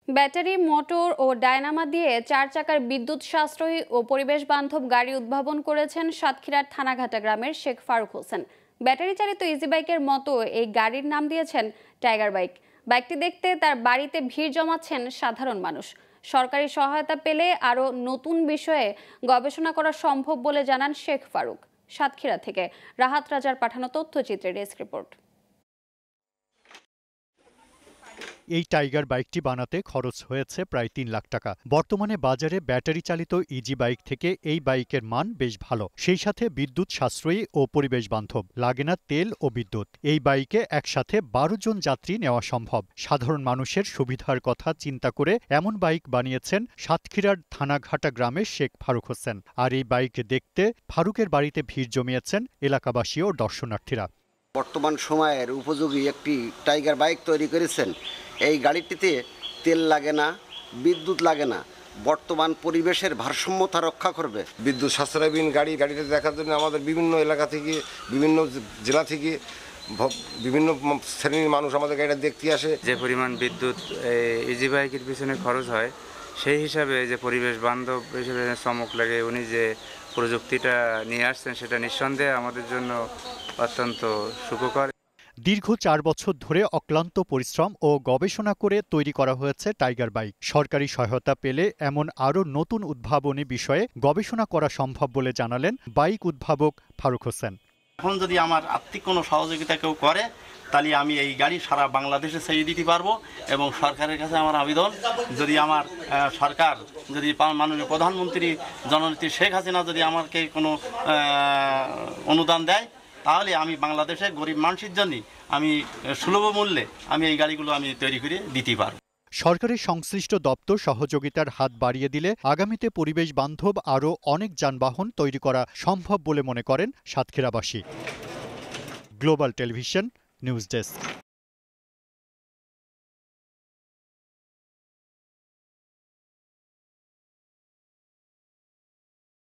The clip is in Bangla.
ব্যাটারি, মোটর ও ডায়নামা দিয়ে 4 চাকার বিদ্যুৎ সাশ্রয়ী ও পরিবেশ বান্ধব গাড়ি উদ্ভাবন করেছেন সাতক্ষীরার থানাঘাটা গ্রামের শেখ ফারুক হোসেন। ব্যাটারি চালিত ইজি বাইকের মতো এই গাড়ির নাম দিয়েছেন টাইগার বাইক। বাইকটি দেখতে তার বাড়িতে ভিড় জমাচ্ছেন সাধারণ মানুষ। সরকারি সহায়তা পেলে আরও নতুন বিষয়ে গবেষণা করা সম্ভব বলে জানান শেখ ফারুক। সাতক্ষীরা থেকে রাহাত রাজার পাঠানো তথ্যচিত্রের ডেস্ক রিপোর্ট। এই টাইগার বাইকটি বানাতে খরচ হয়েছে প্রায় ৩ লাখ টাকা। বর্তমানে বাজারে ব্যাটারি চালিত ইজি বাইক থেকে এই বাইকের মান বেশ ভালো, সেই সাথে বিদ্যুৎ সাশ্রয়ী ও পরিবেশ বান্ধব, লাগে না তেল ও বিদ্যুৎ। এই বাইকে একসাথে 12 জন যাত্রী নেওয়া সম্ভব। সাধারণ মানুষের সুবিধার কথা চিন্তা করে এমন বাইক বানিয়েছেন সাতক্ষীরার থানাঘাটা গ্রামের শেখ ফারুক হোসেন। আর এই বাইক দেখতে ফারুকের বাড়িতে ভিড় জমিয়েছেন এলাকাবাসী ও দর্শনার্থীরা। বর্তমান সময়ের উপযোগী একটি টাইগার বাইক তৈরি করেছেন। এই গাড়িটিতে তেল লাগে না, বিদ্যুৎ লাগে না, বর্তমান পরিবেশের ভারসাম্যতা রক্ষা করবে। বিদ্যুৎ সাশ্রয়হীন গাড়িটা দেখার জন্য আমাদের বিভিন্ন এলাকা থেকে, বিভিন্ন জেলা থেকে বিভিন্ন শ্রেণীর মানুষ আমাদের গাড়িটা দেখতে আসে। যে পরিমাণ বিদ্যুৎ ইজি বাইকের পিছনে খরচ হয়, সেই হিসাবে যে পরিবেশ বান্ধব হিসেবে চমক লাগে, উনি যে প্রযুক্তিটা নিয়ে আসছেন সেটা নিঃসন্দেহে আমাদের জন্য অত্যন্ত সুখকর। দীর্ঘ 4 বছর ধরে অক্লান্ত পরিশ্রম ও গবেষণা করে তৈরি করা হয়েছে টাইগার বাইক। সরকারি সহায়তা পেলে এমন আরও নতুন উদ্ভাবনী বিষয়ে গবেষণা করা সম্ভব বলে জানালেন বাইক উদ্ভাবক ফারুক হোসেন। এখন যদি আমার আর্থিক কোনো সহযোগিতা কেউ করে, তাহলে আমি এই গাড়ি সারা বাংলাদেশে ছেড়ে দিতে পারবো। এবং সরকারের কাছে আমার আবেদন, যদি আমার সরকার, যদি মাননীয় প্রধানমন্ত্রী জননেত্রী শেখ হাসিনা যদি আমাকে কোনো অনুদান দেয়, তাহলে আমি বাংলাদেশে গরিব মানুষের জন্য আমি সুলভ মূল্যে আমি এই গাড়িগুলো আমি তৈরি করে দিতে পারব। সরকারের সংশ্লিষ্ট দপ্তর সহযোগিতার হাত বাড়িয়ে দিলে আগামীতে পরিবেশ বান্ধব আরও অনেক যানবাহন তৈরি করা সম্ভব বলে মনে করেন সাতক্ষীরাবাসী। Global television news desk.